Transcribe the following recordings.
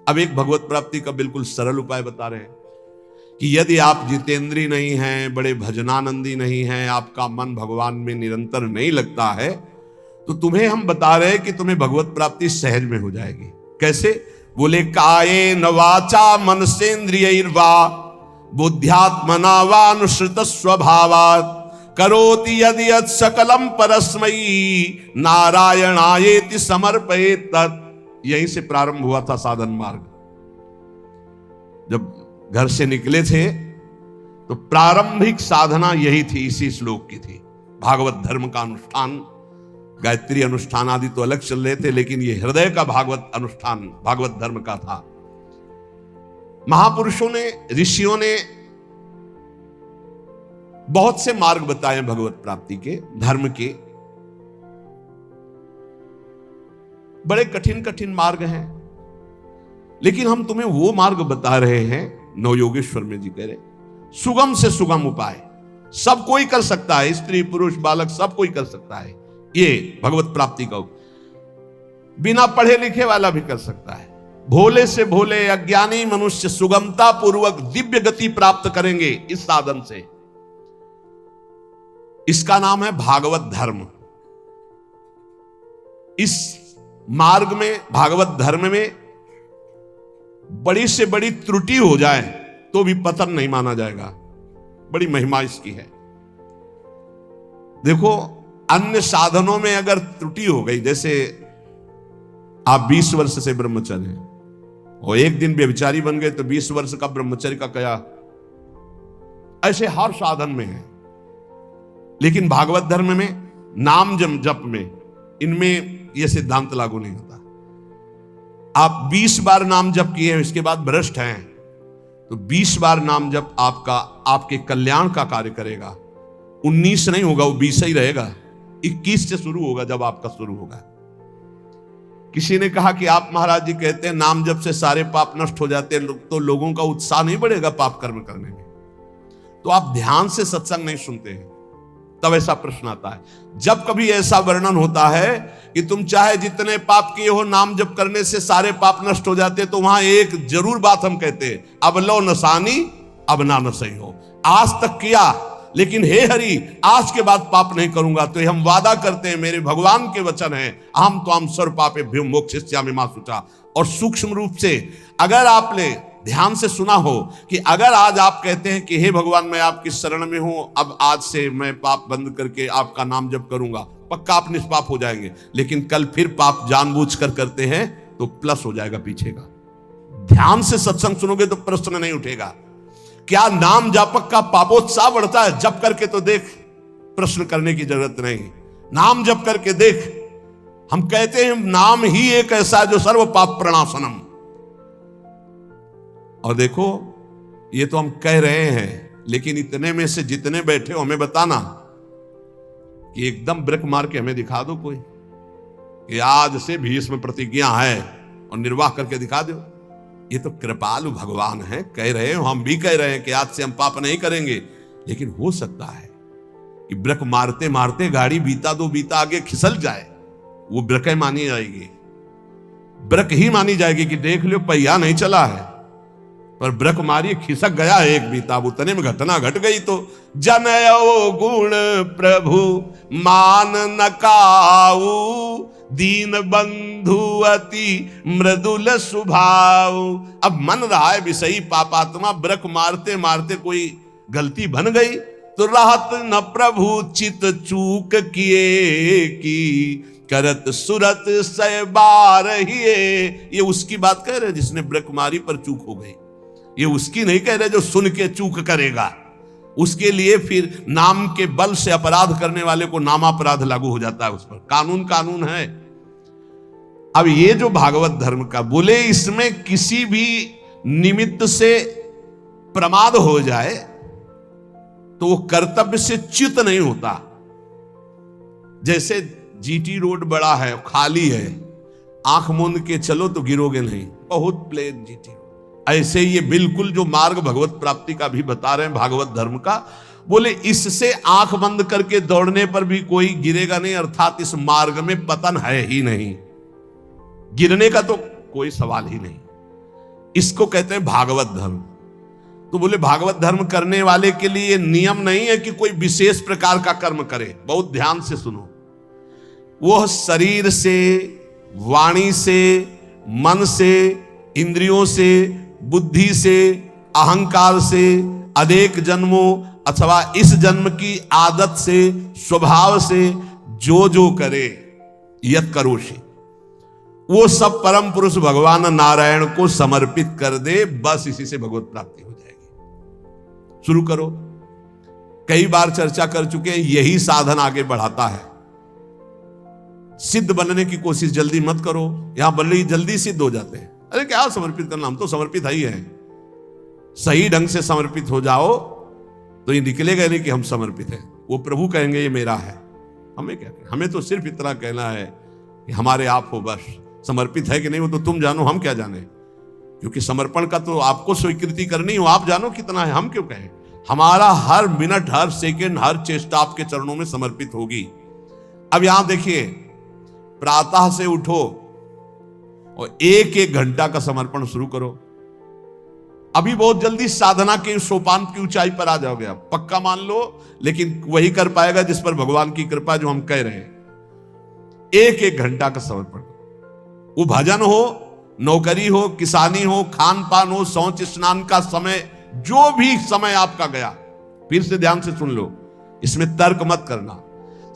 अब एक भगवत प्राप्ति का बिल्कुल सरल उपाय बता रहे हैं कि यदि आप जितेंद्री नहीं हैं, बड़े भजनानंदी नहीं हैं, आपका मन भगवान में निरंतर नहीं लगता है, तो तुम्हें हम बता रहे हैं कि तुम्हें भगवत प्राप्ति सहज में हो जाएगी। कैसे? बोले काये न वाचा मनसेन्द्रियैर्वा बुद्ध्यात्मना वानुसृत स्वभावात् करोति यदि यत् सकलम परस्मै नारायणायेति समर्पयेत् तत्। यहीं से प्रारंभ हुआ था साधन मार्ग। जब घर से निकले थे तो प्रारंभिक साधना यही थी, इसी श्लोक की थी। भागवत धर्म का अनुष्ठान, गायत्री अनुष्ठान आदि तो अलग चल रहे थे, लेकिन ये हृदय का भागवत अनुष्ठान भागवत धर्म का था। महापुरुषों ने, ऋषियों ने बहुत से मार्ग बताए भगवत प्राप्ति के, धर्म के। बड़े कठिन कठिन मार्ग हैं, लेकिन हम तुम्हें वो मार्ग बता रहे हैं, नवयोगेश्वर में जी कह रहे, सुगम से सुगम उपाय। सब कोई कर सकता है, स्त्री पुरुष बालक सब कोई कर सकता है। ये भगवत प्राप्ति का बिना पढ़े लिखे वाला भी कर सकता है। भोले से भोले अज्ञानी मनुष्य सुगमता पूर्वक दिव्य गति प्राप्त करेंगे इस साधन से। इसका नाम है भागवत धर्म। इस मार्ग में, भागवत धर्म में बड़ी से बड़ी त्रुटि हो जाए तो भी पतन नहीं माना जाएगा। बड़ी महिमा इसकी है। देखो, अन्य साधनों में अगर त्रुटि हो गई, जैसे आप 20 वर्ष से ब्रह्मचर्य हैं और एक दिन व्यभिचारी बन गए तो 20 वर्ष का ब्रह्मचर्य का क्या, ऐसे हर साधन में है। लेकिन भागवत धर्म में, नाम जप में, इनमें यह सिद्धांत लागू नहीं होता। आप 20 बार नाम जप किए हैं, इसके बाद भ्रष्ट हैं, तो 20 बार नाम जप आपके कल्याण का कार्य करेगा। 19 नहीं होगा, वो 20 ही रहेगा। 21 से शुरू होगा जब आपका शुरू होगा। किसी ने कहा कि आप महाराज जी कहते हैं नाम जप से सारे पाप नष्ट हो जाते हैं, तो लोगों का उत्साह नहीं बढ़ेगा पाप कर्म करने में। तो आप ध्यान से सत्संग नहीं सुनते हैं, तब ऐसा प्रश्न आता है। जब कभी ऐसा वर्णन होता है कि तुम चाहे जितने पाप किए हो, नाम जप करने से सारे पाप नष्ट हो जाते, तो वहां एक जरूर बात हम कहते हैं, अब लो नसानी अब ना नसई हो। आज तक किया, लेकिन हे हरि आज के बाद पाप नहीं करूंगा। तो हम वादा करते हैं, मेरे भगवान के वचन है, अहम त्वाम सर्व पापेभ्यो मोक्षयिष्यामि मा शुचा। और सूक्ष्म रूप से अगर आपने ध्यान से सुना हो कि अगर आज आप कहते हैं कि हे भगवान मैं आपकी शरण में हूं, अब आज से मैं पाप बंद करके आपका नाम जप करूंगा, पक्का आप निष्पाप हो जाएंगे। लेकिन कल फिर पाप जानबूझकर करते हैं तो प्लस हो जाएगा पीछे का। ध्यान से सत्संग सुनोगे तो प्रश्न नहीं उठेगा। क्या नाम जापक का पापोत्साह बढ़ता है? जप करके तो देख, प्रश्न करने की जरूरत नहीं। नाम जप करके देख। हम कहते हैं नाम ही एक ऐसा जो सर्व पाप प्रणाशनम। और देखो, ये तो हम कह रहे हैं, लेकिन इतने में से जितने बैठे हो हमें बताना कि एकदम ब्रेक मार के हमें दिखा दो कोई कि आज से भीष्म प्रतिज्ञा है और निर्वाह करके दिखा दो। ये तो कृपालु भगवान है, कह रहे हो, हम भी कह रहे हैं कि आज से हम पाप नहीं करेंगे। लेकिन हो सकता है कि ब्रेक मारते मारते गाड़ी बीता दो बीता आगे खिसल जाए, वो ब्रेक मानी जाएगी, ब्रेक ही मानी जाएगी कि देख लो पहिया नहीं चला है, पर ब्रेक मारी खिसक गया एक बीता, उतने में घटना घट गई। तो जनयो गुण प्रभु मान नकाऊ दीन बंधु अति मृदुल स्वभाव। अब मन रहा है विषयी पापात्मा, ब्रेक मारते मारते कोई गलती बन गई तो राहत न प्रभु चित चूक किए की करत सुरत सै बार ही। ये उसकी बात कह रहे जिसने ब्रेक मारी पर चूक हो गई, ये उसकी नहीं कह रहे जो सुन के चूक करेगा। उसके लिए फिर नाम के बल से अपराध करने वाले को नामापराध लागू हो जाता है उस पर। कानून है। अब ये जो भागवत धर्म का बोले, इसमें किसी भी निमित्त से प्रमाद हो जाए तो वो कर्तव्य से च्युत नहीं होता। जैसे जीटी रोड बड़ा है, खाली है, आंख मूंद के चलो तो गिरोगे नहीं, बहुत प्लेन जीटी। ऐसे ये बिल्कुल जो मार्ग भगवत प्राप्ति का भी बता रहे हैं भागवत धर्म का, बोले इससे आंख बंद करके दौड़ने पर भी कोई गिरेगा नहीं, अर्थात इस मार्ग में पतन है ही नहीं, गिरने का तो कोई सवाल ही नहीं। इसको कहते हैं भागवत धर्म। तो बोले भागवत धर्म करने वाले के लिए नियम नहीं है कि कोई विशेष प्रकार का कर्म करे। बहुत ध्यान से सुनो, वो शरीर से, वाणी से, मन से, इंद्रियों से, बुद्धि से, अहंकार से, अनेक जन्मों अथवा इस जन्म की आदत से, स्वभाव से जो जो करे यत करोषि, वो सब परम पुरुष भगवान नारायण को समर्पित कर दे, बस इसी से भगवत प्राप्ति हो जाएगी। शुरू करो। कई बार चर्चा कर चुके हैं, यही साधन आगे बढ़ाता है। सिद्ध बनने की कोशिश जल्दी मत करो, यहां बल्ले जल्दी सिद्ध हो जाते हैं। अरे क्या समर्पित करना, हम तो समर्पित ही हैं। सही ढंग से समर्पित हो जाओ तो ये निकलेगा नहीं कि हम समर्पित हैं। वो प्रभु कहेंगे ये मेरा है। हमें क्या कहना, हमें तो सिर्फ इतना कहना है कि हमारे आप हो, बस। समर्पित है कि नहीं वो तो तुम जानो, हम क्या जाने। क्योंकि समर्पण का तो आपको स्वीकृति करनी हो, आप जानो कितना है, हम क्यों कहें। हमारा हर मिनट, हर सेकंड, हर चेष्टा आपके चरणों में समर्पित होगी। अब यहां देखिए, प्रातः से उठो और एक एक घंटा का समर्पण शुरू करो। अभी बहुत जल्दी साधना के सोपान की ऊंचाई पर आ जाओगे आप, पक्का मान लो। लेकिन वही कर पाएगा जिस पर भगवान की कृपा, जो हम कह रहे हैं। एक एक घंटा का समर्पण, वो भजन हो, नौकरी हो, किसानी हो, खान पान हो, शौच स्नान का समय, जो भी समय आपका गया, फिर से ध्यान से सुन लो, इसमें तर्क मत करना।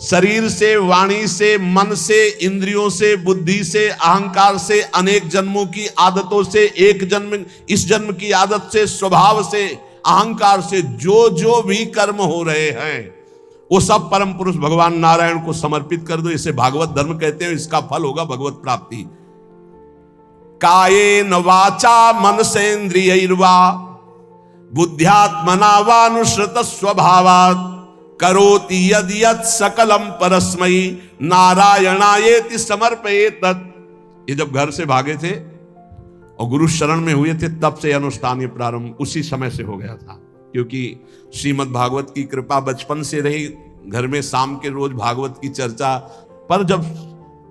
शरीर से, वाणी से, मन से, इंद्रियों से, बुद्धि से, अहंकार से, अनेक जन्मों की आदतों से, एक जन्म, इस जन्म की आदत से, स्वभाव से, अहंकार से जो जो भी कर्म हो रहे हैं, वो सब परम पुरुष भगवान नारायण को समर्पित कर दो। इसे भागवत धर्म कहते हैं। इसका फल होगा भगवत प्राप्ति। कायेन वाचा मनसेन्द्रियैर्वा बुद्ध्यात्मना वानुसृत स्वभावात् करोति यद यद सकलम परस्मै नारायणायेति समर्पयेत। ये जब घर से भागे थे और गुरु शरण में हुए थे, तब से अनुष्ठान ये प्रारंभ उसी समय से हो गया था। क्योंकि श्रीमद् भागवत की कृपा बचपन से रही, घर में शाम के रोज भागवत की चर्चा। पर जब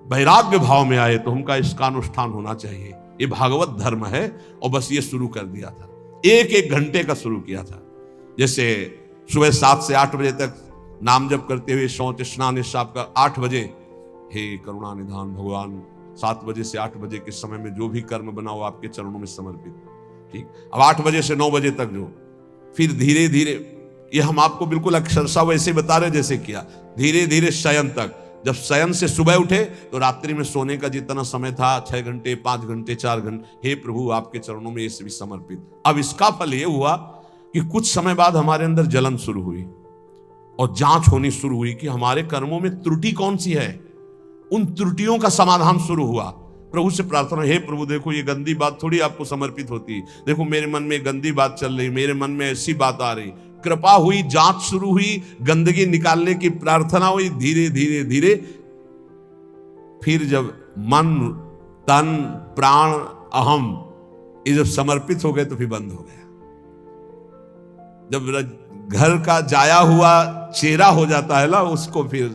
वैराग्य भाव में आए तो हमका इसका अनुष्ठान होना चाहिए। ये भागवत धर्म है। और बस ये शुरू कर दिया था, एक एक घंटे का शुरू किया था। जैसे सुबह 7 से 8 बजे तक नाम जप करते हुए शौच स्नान इस आपका 8 बजे, हे करुणा निधान भगवान, 7 बजे से 8 बजे के समय में जो भी कर्म बनाओ आपके चरणों में समर्पित। ठीक, अब 8 बजे से 9 बजे तक जो, फिर धीरे धीरे, ये हम आपको बिल्कुल अक्षरशः वैसे बता रहे जैसे किया, धीरे धीरे शयन तक। जब शयन से सुबह उठे तो रात्रि में सोने का जितना समय था, 6 घंटे, 5 घंटे, 4 घंटे, हे प्रभु आपके चरणों में ये सभी समर्पित। अब इसका फल ये हुआ कि कुछ समय बाद हमारे अंदर जलन शुरू हुई और जांच होनी शुरू हुई कि हमारे कर्मों में त्रुटि कौन सी है। उन त्रुटियों का समाधान शुरू हुआ। प्रभु से प्रार्थना, हे प्रभु देखो ये गंदी बात थोड़ी आपको समर्पित होती, देखो मेरे मन में गंदी बात चल रही, मेरे मन में ऐसी बात आ रही। कृपा हुई, जांच शुरू हुई, गंदगी निकालने की प्रार्थना हुई। धीरे धीरे धीरे फिर जब मन, तन, प्राण, अहम ये जब समर्पित हो गए तो फिर बंद हो गया। जब घर का जाया हुआ चेहरा हो जाता है ना, उसको फिर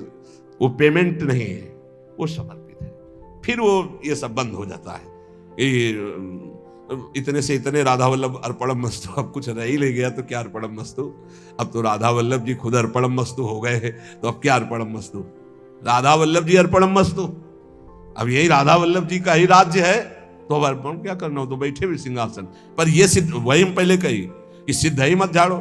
वो पेमेंट नहीं है, वो समर्पित है, फिर वो ये सब बंद हो जाता है। ये इतने से इतने राधा वल्लभ अर्पणम मस्तु, अब कुछ रह ही ले गया तो क्या अर्पणम मस्तु। अब तो राधा वल्लभ जी खुद अर्पणम मस्तु हो गए हैं, तो अब क्या अर्पणम मस्तु, राधा वल्लभ जी अर्पणम मस्तु। अब यही राधा वल्लभ जी का ही राज्य है, तो अब अर्पण क्या करना हो, तो बैठे भी सिंहासन पर। ये सिद्ध, वही हम पहले कही कि सिद्ध ही मत झाड़ो।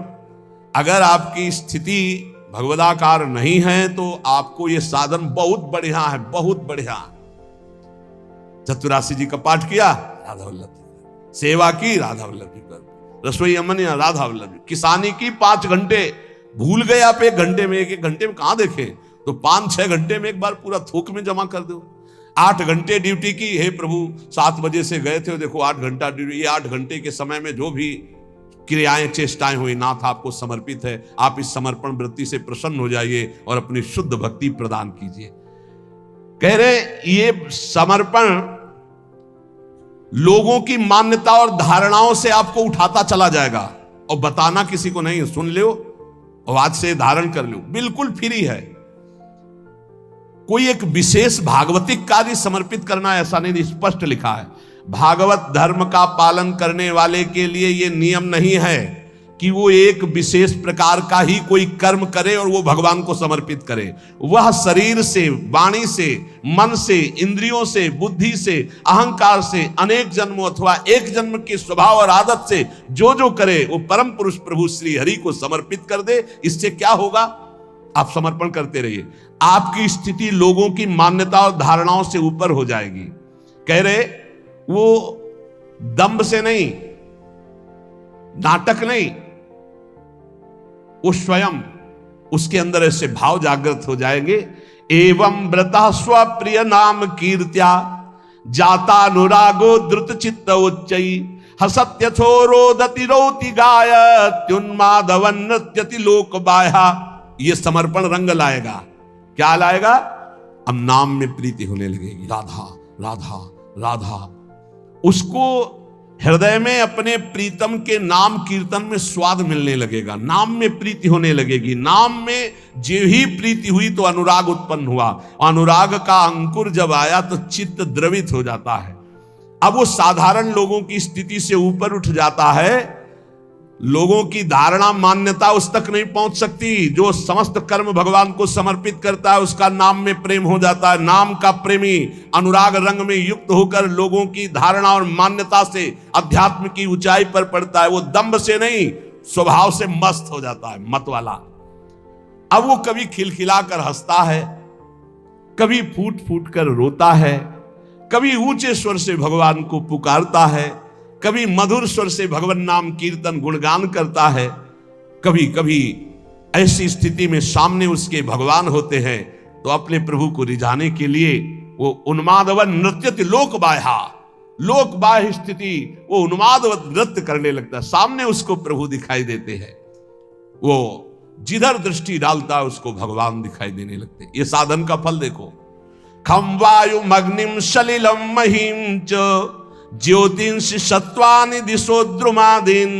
अगर आपकी स्थिति भगवदाकार नहीं है तो आपको ये साधन बहुत बढ़िया है, बहुत बढ़िया। चतुरासी जी का पाठ किया, राधा वल्लभ, सेवा की राधा वल्लभ जी पर, रसोई अमन या राधा वल्लभ जी, किसानी की 5 घंटे, भूल गए आप 1 घंटे में, 1 घंटे में कहां देखे, तो 5-6 घंटे में एक बार पूरा थोक में जमा कर दो। 8 घंटे ड्यूटी की, हे प्रभु 7 बजे से गए थे, देखो 8 घंटा ड्यूटी। ये 8 घंटे के समय में जो भी क्रियाएं, चेष्टाएं हुई, नाथ आपको समर्पित है। आप इस समर्पण वृत्ति से प्रसन्न हो जाइए और अपनी शुद्ध भक्ति प्रदान कीजिए। कह रहे ये समर्पण लोगों की मान्यता और धारणाओं से आपको उठाता चला जाएगा, और बताना किसी को नहीं, सुन लो और आज से धारण कर लो, बिल्कुल फ्री है। कोई एक विशेष भागवतिक कार्य समर्पित करना, ऐसा नहीं, स्पष्ट लिखा है। भागवत धर्म का पालन करने वाले के लिए यह नियम नहीं है कि वो एक विशेष प्रकार का ही कोई कर्म करे और वो भगवान को समर्पित करे। वह शरीर से, वाणी से, मन से, इंद्रियों से, बुद्धि से, अहंकार से, अनेक जन्मों अथवा एक जन्म के स्वभाव और आदत से जो जो करे वो परम पुरुष प्रभु श्री हरि को समर्पित कर दे। इससे क्या होगा? आप समर्पण करते रहिए, आपकी स्थिति लोगों की मान्यता और धारणाओं से ऊपर हो जाएगी। कह रहे वो दंभ से नहीं, नाटक नहीं, वो स्वयं उसके अंदर ऐसे भाव जागृत हो जाएंगे। एवं व्रता स्वप्रिय नाम कीर्त्या जाता अनुरागो द्रुत चित्त उच्चई हसत्यथो रोदति रोति गायत्युन्मादवन नृत्यति लोक बाह्या। ये समर्पण रंग लाएगा। क्या लाएगा? अब नाम में प्रीति होने लगेगी, राधा राधा राधा। उसको हृदय में अपने प्रीतम के नाम कीर्तन में स्वाद मिलने लगेगा, नाम में प्रीति होने लगेगी। नाम में जो ही प्रीति हुई तो अनुराग उत्पन्न हुआ। अनुराग का अंकुर जब आया तो चित्त द्रवित हो जाता है। अब वो साधारण लोगों की स्थिति से ऊपर उठ जाता है। लोगों की धारणा, मान्यता उस तक नहीं पहुंच सकती। जो समस्त कर्म भगवान को समर्पित करता है उसका नाम में प्रेम हो जाता है। नाम का प्रेमी अनुराग रंग में युक्त होकर लोगों की धारणा और मान्यता से अध्यात्म की ऊंचाई पर पड़ता है। वो दंभ से नहीं, स्वभाव से मस्त हो जाता है, मत वाला। अब वो कभी खिलखिलाकर हंसता है, कभी फूट फूट कर रोता है, कभी ऊंचे स्वर से भगवान को पुकारता है, कभी मधुर स्वर से भगवान नाम कीर्तन गुणगान करता है। कभी कभी ऐसी स्थिति में सामने उसके भगवान होते हैं तो अपने प्रभु को रिझाने के लिए वो उन्मादवन नृत्यति लोक बाह्या, लोक बाह्य स्थिति, वो उन्मादवत नृत्य करने लगता है। सामने उसको प्रभु दिखाई देते हैं, वो जिधर दृष्टि डालता है उसको भगवान दिखाई देने लगते हैं। ये साधन का फल देखो। खम वायु मग्निम सलिलम महिम च ज्योतिंश सत्वानि दिशो द्रुमादीन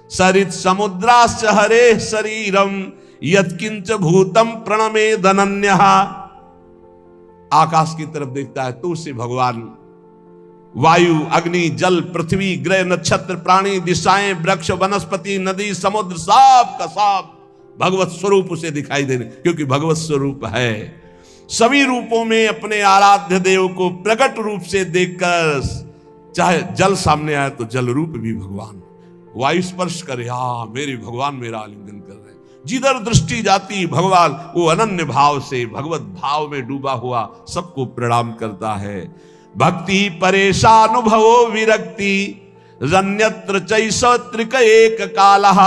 सरित समुद्राश्च हरे शरीरम यत्किंच भूतम प्रणमे धनन्यः। आकाश की तरफ देखता है तो उसे भगवान वायु, अग्नि, जल, पृथ्वी, ग्रह, नक्षत्र, प्राणी, दिशाएं, वृक्ष, वनस्पति, नदी, समुद्र, सब का सब भगवत स्वरूप उसे दिखाई देने, क्योंकि भगवत स्वरूप है। सभी रूपों में अपने आराध्य देव को प्रकट रूप से देखकर, चाहे जल सामने आए तो जल रूप भी भगवान, वायु स्पर्श करे, हाँ मेरे भगवान मेरा आलिंगन कर रहे हैं। जिधर दृष्टि जाती भगवान वो अनन्य भाव से भगवत भाव में डूबा हुआ सबको प्रणाम करता है। भक्ति परेशानुभवो विरक्ति रन्यत्र चैष त्रिक एक कालः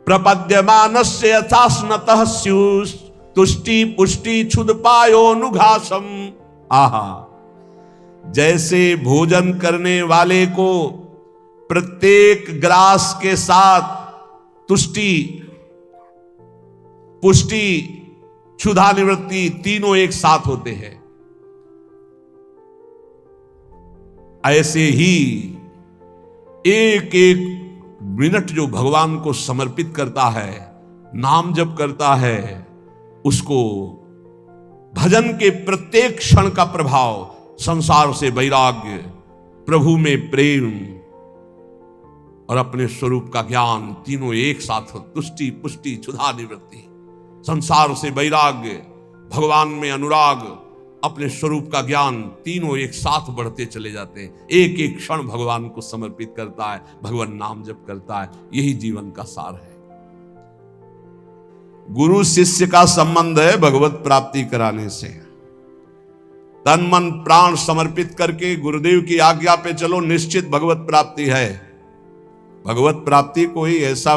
प्रपद्यमानस्य यथास्नतः स्युस् तुष्टि पुष्टि क्षुदपायोनुघासम। आहा, जैसे भोजन करने वाले को प्रत्येक ग्रास के साथ तुष्टि, पुष्टि, क्षुधा निवृत्ति तीनों एक साथ होते हैं, ऐसे ही एक एक मिनट जो भगवान को समर्पित करता है, नाम जप करता है, उसको भजन के प्रत्येक क्षण का प्रभाव, संसार से वैराग्य, प्रभु में प्रेम और अपने स्वरूप का ज्ञान तीनों एक साथ हो। तुष्टि, पुष्टि, क्षुधा निवृत्ति, संसार से वैराग्य, भगवान में अनुराग, अपने स्वरूप का ज्ञान, तीनों एक साथ बढ़ते चले जाते हैं। एक एक क्षण भगवान को समर्पित करता है, भगवान नाम जप करता है। यही जीवन का सार है। गुरु शिष्य का संबंध है भगवत प्राप्ति कराने से। तन मन प्राण समर्पित करके गुरुदेव की आज्ञा पे चलो, निश्चित भगवत प्राप्ति है। भगवत प्राप्ति कोई ऐसा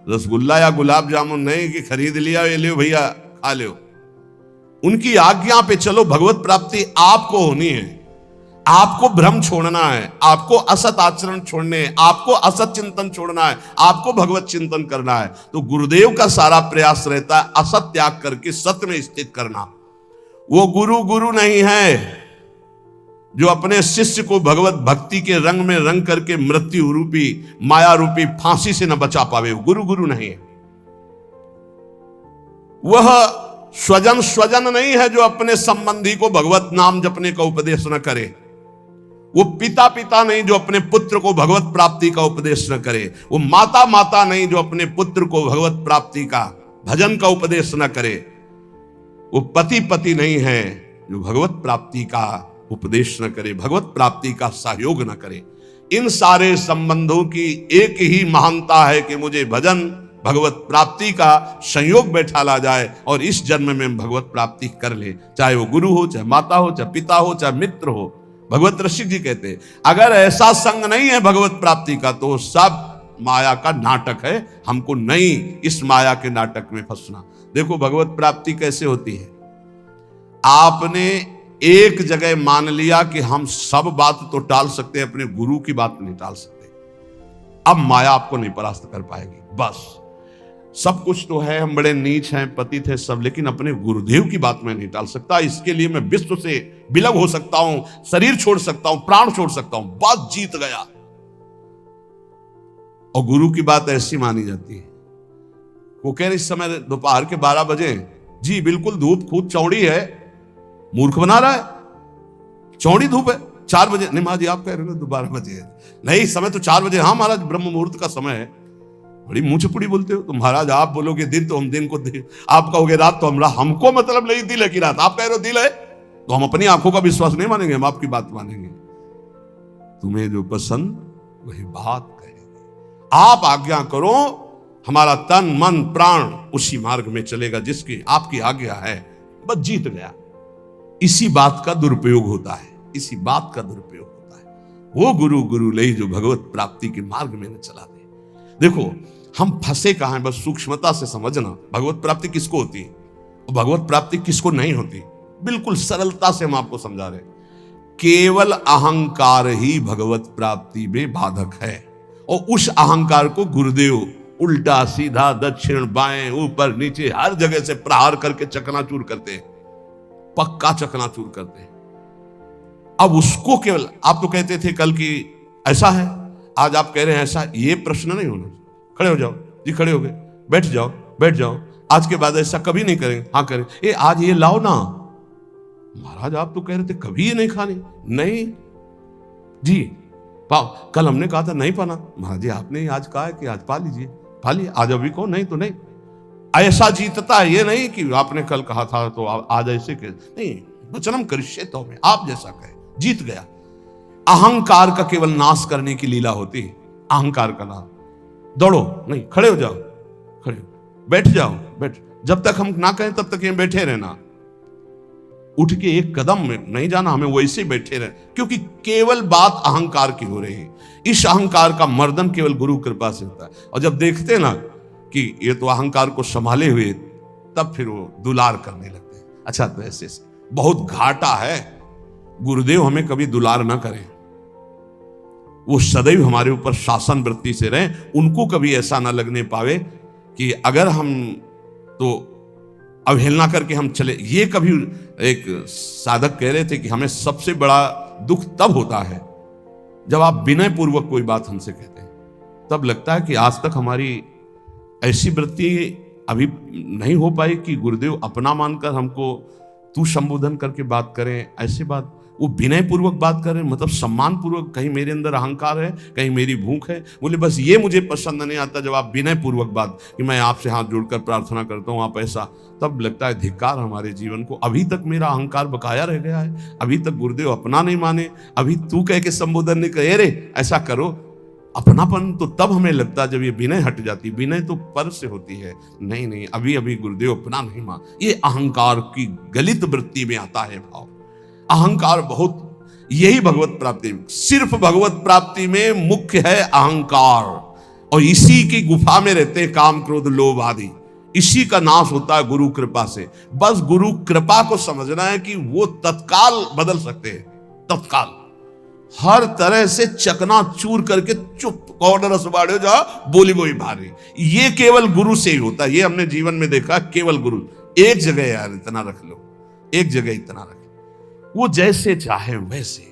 रसगुल्ला या गुलाब जामुन नहीं कि खरीद लिया, ये लियो भैया खा लो। उनकी आज्ञा पे चलो, भगवत प्राप्ति आपको होनी है। आपको भ्रम छोड़ना है, आपको असत आचरण छोड़ने, आपको असत चिंतन छोड़ना है, आपको भगवत चिंतन करना है। तो गुरुदेव का सारा प्रयास रहता है असत त्याग करके सत्य में स्थित करना। वो गुरु नहीं है जो अपने शिष्य को भगवत भक्ति के रंग में रंग करके मृत्यु रूपी, माया रूपी फांसी से न बचा पावे। गुरु नहीं है। वह स्वजन स्वजन नहीं है जो अपने संबंधी को भगवत नाम जपने का उपदेश न करे। वो पिता पिता नहीं जो अपने पुत्र को भगवत प्राप्ति का उपदेश न करे। वो माता माता नहीं जो अपने पुत्र को भगवत प्राप्ति का भजन का उपदेश न करे। वो पति पति नहीं है जो भगवत प्राप्ति का उपदेश न करे, भगवत प्राप्ति का सहयोग न करे। इन सारे संबंधों की एक ही महानता है कि मुझे भजन भगवत प्राप्ति का संयोग बैठा ला जाए और इस जन्म में भगवत प्राप्ति कर ले, चाहे वो गुरु हो, चाहे माता हो, चाहे पिता हो, चाहे मित्र हो। भगवत ऋषि जी कहते हैं अगर ऐसा संग नहीं है भगवत प्राप्ति का तो सब माया का नाटक है, हमको नहीं इस माया के नाटक में फंसना। देखो भगवत प्राप्ति कैसे होती है। आपने एक जगह मान लिया कि हम सब बात तो टाल सकते हैं, अपने गुरु की बात नहीं टाल सकते। अब माया आपको नहीं परास्त कर पाएगी। बस सब कुछ तो है, हम बड़े नीच हैं, पतित है सब, लेकिन अपने गुरुदेव की बात मैं नहीं टाल सकता। इसके लिए मैं विश्व से विलग हो सकता हूं, शरीर छोड़ सकता हूं, प्राण छोड़ सकता हूं, बस जीत गया। और गुरु की बात ऐसी मानी जाती है। वो कह रहे इस समय दोपहर के 12 बजे, जी बिल्कुल धूप खूब चौड़ी है, मूर्ख बना रहा है, चौड़ी धूप है। 4 बजे नहीं महाराज जी आप कह रहे हो 12 बजे है, नहीं समय तो 4 बजे। हाँ महाराज ब्रह्म मुहूर्त का समय है। बड़ी मुंह चपुड़ी बोलते हो तो महाराज, आप बोलोगे दिन तो हम दिन को दिन, आप कहोगे रात तो हम, हमको मतलब नहीं दिल है कि रात, आप कह रहे हो दिल है तो हम अपनी आंखों का विश्वास नहीं मानेंगे, हम आपकी बात मानेंगे। तुम्हें जो पसंद वही बात कहेंगे। आप आज्ञा करो, हमारा तन मन प्राण उसी मार्ग में चलेगा जिसकी आपकी आज्ञा है, बस जीत गया। इसी बात का दुरुपयोग होता है, इसी बात का दुरुपयोग होता है। वो गुरु गुरु ले जो भगवत प्राप्ति के मार्ग में न चला दे। देखो हम फंसे कहां हैं, बस सूक्ष्मता से समझना। भगवत प्राप्ति किसको होती है और भगवत प्राप्ति किसको नहीं होती, बिल्कुल सरलता से हम आपको समझा रहे। केवल अहंकार ही भगवत प्राप्ति में बाधक है, और उस अहंकार को गुरुदेव उल्टा सीधा दक्षिण बाएं ऊपर नीचे हर जगह से प्रहार करके चकनाचूर करते हैं, पक्का चकनाचूर करते हैं। अब उसको केवल, आप तो कहते थे कल की ऐसा है, आज आप कह रहे हैं ऐसा, ये प्रश्न नहीं होना। खड़े हो जाओ जी, खड़े हो गए, बैठ जाओ बैठ जाओ, आज के बाद ऐसा कभी नहीं करेंगे। हाँ करें, ये आज ये लाओ ना। महाराज आप तो कह रहे थे कभी ये नहीं खानी। नहीं जी पाओ, कल हमने कहा था नहीं पाना। महाराज जी आपने आज कहा है कि आज पा लीजिए, पा लिया, आज अभी को नहीं तो नहीं। ऐसा जीतता है, ये नहीं कि आपने कल कहा था तो आज ऐसे कह, नहीं, वचनम करिष्ये तो में, आप जैसा कहे, जीत गया। अहंकार का केवल नाश करने की लीला होती है, अहंकार का नाश। दौड़ो नहीं, खड़े हो जाओ, खड़े हो, बैठ जाओ, बैठ, जब तक हम ना कहें तब तक ये बैठे रहना। उठ के एक कदम में नहीं जाना, हमें वैसे बैठे रहे, क्योंकि केवल बात अहंकार की हो रही है। इस अहंकार का मर्दन केवल गुरु कृपा से होता है। और जब देखते ना कि ये तो अहंकार को संभाले हुए, तब फिर वो दुलार करने लगते हैं। अच्छा तो ऐसे बहुत घाटा है, गुरुदेव हमें कभी दुलार ना करें, वो सदैव हमारे ऊपर शासन वृत्ति से रहें। उनको कभी ऐसा ना लगने पावे कि अगर हम तो अवहेलना करके हम चले। ये कभी एक साधक कह रहे थे कि हमें सबसे बड़ा दुख तब होता है जब आप विनय पूर्वक कोई बात हमसे कहते हैं, तब लगता है कि आज तक हमारी ऐसी वृत्ति अभी नहीं हो पाई कि गुरुदेव अपना मानकर हमको तू संबोधन करके बात करें। ऐसी बात वो विनय पूर्वक बात करें, मतलब सम्मान पूर्वक। कहीं मेरे अंदर अहंकार है, कहीं मेरी भूख है। बोले बस ये मुझे पसंद नहीं आता जब आप विनय पूर्वक बात, कि मैं आपसे हाथ जोड़कर प्रार्थना करता हूँ आप ऐसा, तब लगता है धिक्कार हमारे जीवन को। अभी तक मेरा अहंकार बकाया रह गया है, अभी तक गुरुदेव अपना नहीं माने, अभी तू कह के संबोधन नहीं करे, रे ऐसा करो। अपनापन तो तब हमें लगता है जब ये विनय हट जाती। विनय तो पर से होती है, नहीं नहीं अभी अभी गुरुदेव अपना नहीं मान। ये अहंकार की गलित वृत्ति में आता है भाव। अहंकार बहुत, यही भगवत प्राप्ति, सिर्फ भगवत प्राप्ति में मुख्य है अहंकार, और इसी की गुफा में रहते हैं काम क्रोध लोभ आदि। इसी का नाश होता है गुरु कृपा से। बस गुरु कृपा को समझना है कि वो तत्काल बदल सकते हैं, तत्काल हर तरह से चकनाचूर करके चुप कौन रसवाड़े जा बोली बोली भारी। ये केवल गुरु से ही होता है, ये हमने जीवन में देखा। केवल गुरु, एक जगह यार इतना रख लो, एक जगह इतना रख लो, वो जैसे चाहे वैसे,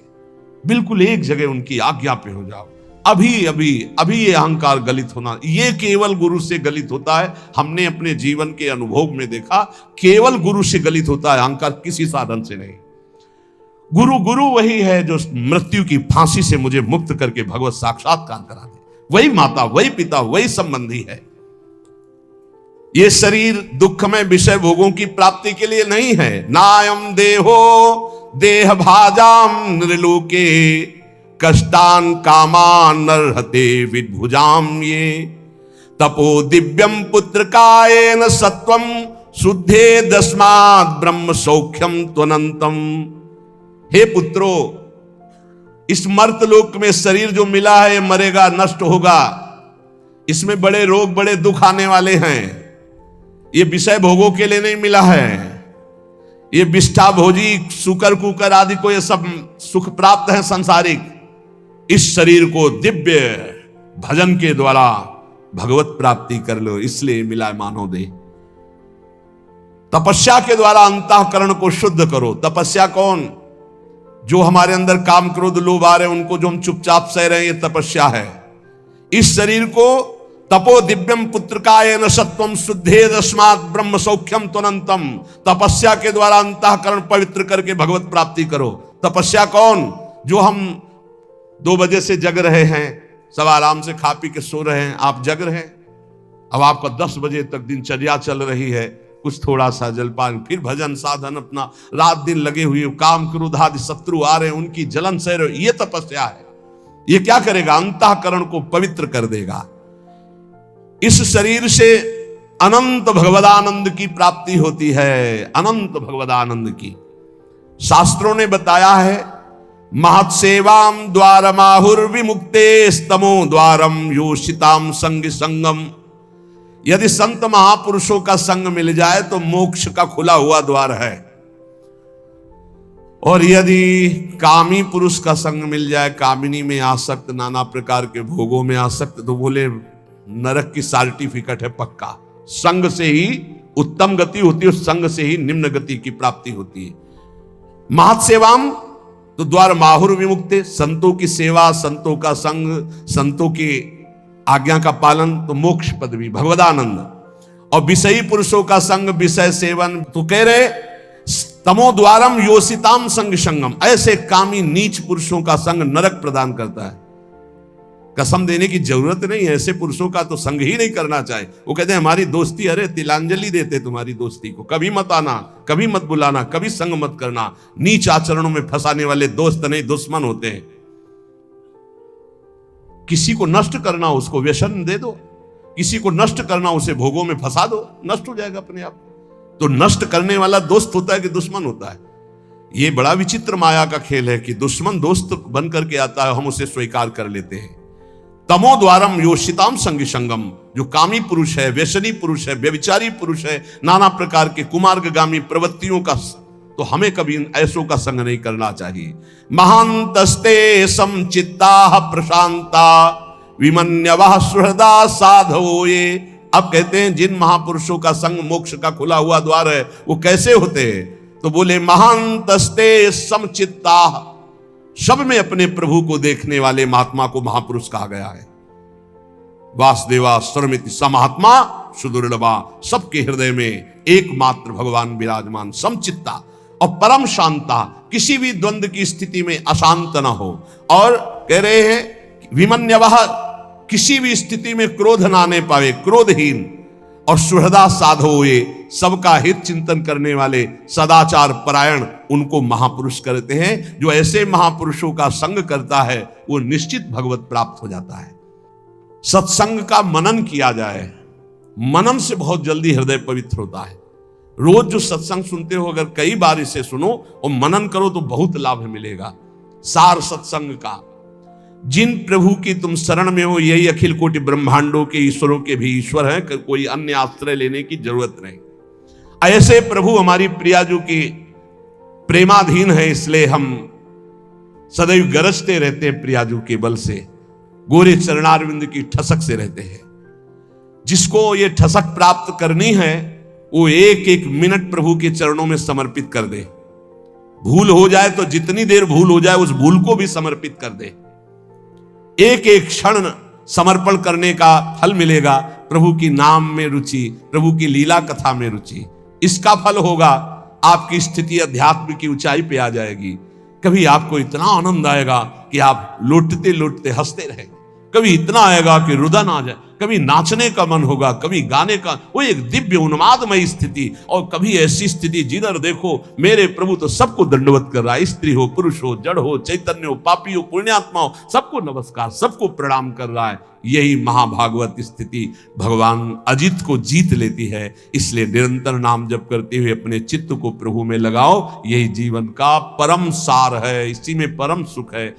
बिल्कुल एक जगह उनकी आज्ञा पे हो जाओ, अभी अभी अभी ये अहंकार गलित होना, ये केवल गुरु से गलित होता है। हमने अपने जीवन के अनुभव में देखा, केवल गुरु से गलित होता है अहंकार, किसी साधन से नहीं। गुरु वही है जो मृत्यु की फांसी से मुझे मुक्त करके भगवत साक्षात्कार करा दे। वही माता, वही पिता, वही संबंधी है। ये शरीर दुखमय विषय भोगों की प्राप्ति के लिए नहीं है। नायम देहो देह भाजाम नृलोके कष्टान कामान नरहते विद्भुजाम ये तपो दिव्यम पुत्र कायेन सत्वम शुद्धे दस्मात् ब्रह्म सौख्यम त्वनंतम। हे पुत्रो, इस मर्तलोक में शरीर जो मिला है मरेगा, नष्ट होगा। इसमें बड़े रोग, बड़े दुख आने वाले हैं। ये विषय भोगों के लिए नहीं मिला है। ये विष्ठा भोजी, सुकर कुकर आदि को ये सब सुख प्राप्त है सांसारिक। इस शरीर को दिव्य भजन के द्वारा भगवत प्राप्ति कर लो, इसलिए मिला मानव देह। तपस्या के द्वारा अंतःकरण को शुद्ध करो। तपस्या कौन? जो हमारे अंदर काम क्रोध लोभ आ रहे हैं उनको जो हम चुपचाप सह रहे हैं, ये तपस्या है। इस शरीर को तपो दिव्यम पुत्रकायेन सत्वम शुद्धे दस्मात् ब्रह्म सौख्यम त्वनंतम। तपस्या के द्वारा अंतःकरण पवित्र करके भगवत प्राप्ति करो। तपस्या कौन? जो हम 2 बजे से जग रहे हैं, सब आराम से खा पी के सो रहे हैं, आप जग रहे हैं। अब आपका 10 बजे तक दिनचर्या चल रही है, कुछ थोड़ा सा जलपान, फिर भजन साधन, अपना रात दिन लगे हुए, काम क्रोध आदि शत्रु आ रहे हैं, उनकी जलन सह रहे, ये तपस्या है। ये क्या करेगा? अंतःकरण को पवित्र कर देगा। इस शरीर से अनंत भगवदानंद की प्राप्ति होती है, अनंत भगवदानंद की। शास्त्रों ने बताया है, महत्सेवाम द्वारमाहुर विमुक्ते स्तमो द्वारम योषिताम संग संगम। यदि संत महापुरुषों का संग मिल जाए तो मोक्ष का खुला हुआ द्वार है। और यदि कामी पुरुष का संग मिल जाए, कामिनी में आसक्त, नाना प्रकार के भोगों में आसक्त, तो बोले नरक की सर्टिफिकेट है पक्का। संग से ही उत्तम गति होती है, उस संग से ही निम्न गति की प्राप्ति होती है। महत्सेवाम तो द्वार माहुर विमुक्ते, संतों की सेवा, संतों का संग, संतों की आज्ञा का पालन, तो मोक्ष पदवी, भगवदानंद। और विषयी पुरुषों का संग, विषय सेवन, तो कह रहे तमो द्वारम योषिताम संग संगम। ऐसे कामी नीच पुरुषों का संग नरक प्रदान करता है। कसम देने की जरूरत नहीं है, ऐसे पुरुषों का तो संग ही नहीं करना चाहिए। वो कहते हैं हमारी दोस्ती, अरे तिलांजलि देते तुम्हारी दोस्ती को, कभी मत आना, कभी मत बुलाना, कभी संग मत करना। नीच आचरणों में फंसाने वाले दोस्त नहीं, दुश्मन होते हैं। किसी को नष्ट करना, उसको व्यसन दे दो। किसी को नष्ट करना, उसे भोगों में फंसा दो, नष्ट हो जाएगा अपने आप। तो नष्ट करने वाला दोस्त होता है कि दुश्मन होता है? ये बड़ा विचित्र माया का खेल है कि दुश्मन दोस्त बन करके आता है, हम उसे स्वीकार कर लेते हैं। तमो द्वारम योषिताम संग संगम। जो कामी पुरुष है, व्यसनी पुरुष है, व्यभिचारी पुरुष है, नाना प्रकार के कुमार्गगामी प्रवृत्तियों का, तो हमें कभी ऐसों का संग नहीं करना चाहिए। महांतस्ते समचित्ता प्रशांता विमन्यवः सुहृदा साधवो ये। अब कहते हैं जिन महापुरुषों का संग मोक्ष का खुला हुआ द्वार है, वो कैसे होते हैं? तो बोले महांतस्ते समचित्ता, सब में अपने प्रभु को देखने वाले महात्मा को महापुरुष कहा गया है। वासुदेवा सर्वमिति समहात्मा सुदुर्लभा। सबके हृदय में एकमात्र भगवान विराजमान, समचित्ता और परम शांता, किसी भी द्वंद्व की स्थिति में अशांत न हो। और कह रहे हैं विमन्यवः, किसी भी स्थिति में क्रोध ना आने पावे, क्रोधहीन। और सुहृदा साधो ये, सबका हित चिंतन करने वाले, सदाचार परायण, उनको महापुरुष करते हैं। जो ऐसे महापुरुषों का संग करता है वो निश्चित भगवत प्राप्त हो जाता है। सत्संग का मनन किया जाए, मनन से बहुत जल्दी हृदय पवित्र होता है। रोज जो सत्संग सुनते हो, अगर कई बार इसे सुनो और मनन करो तो बहुत लाभ मिलेगा। सार सत्संग का, जिन प्रभु की तुम शरण में हो, यही अखिल कोटि ब्रह्मांडों के ईश्वरों के भी ईश्वर हैं, कोई अन्य आश्रय लेने की जरूरत नहीं। ऐसे प्रभु हमारी प्रियाजू की प्रेमाधीन है, इसलिए हम सदैव गरजते रहते हैं प्रियाजू के बल से, गोरे चरणारविंद की ठसक से रहते हैं। जिसको ये ठसक प्राप्त करनी है वो एक एक मिनट प्रभु के चरणों में समर्पित कर दे। भूल हो जाए तो जितनी देर भूल हो जाए उस भूल को भी समर्पित कर दे। एक एक क्षण समर्पण करने का फल मिलेगा। प्रभु की नाम में रुचि, प्रभु की लीला कथा में रुचि, इसका फल होगा। आपकी स्थिति अध्यात्म की ऊंचाई पे आ जाएगी। कभी आपको इतना आनंद आएगा कि आप लौटते लौटते हंसते रहेंगे। कभी इतना आएगा कि रुदन आ जाए, कभी नाचने का मन होगा, कभी गाने का, वो एक दिव्य उन्मादमयी स्थिति। और कभी ऐसी स्थिति जिधर देखो मेरे प्रभु तो सबको दंडवत कर रहा है, स्त्री हो, पुरुष हो, जड़ हो, चैतन्य हो, पापी हो, पुण्यात्मा हो, सबको नमस्कार, सबको प्रणाम कर रहा है। यही महाभागवत स्थिति भगवान अजित को जीत लेती है। इसलिए निरंतर नाम जप करते हुए अपने चित्त को प्रभु में लगाओ। यही जीवन का परम सार है, इसी में परम सुख है।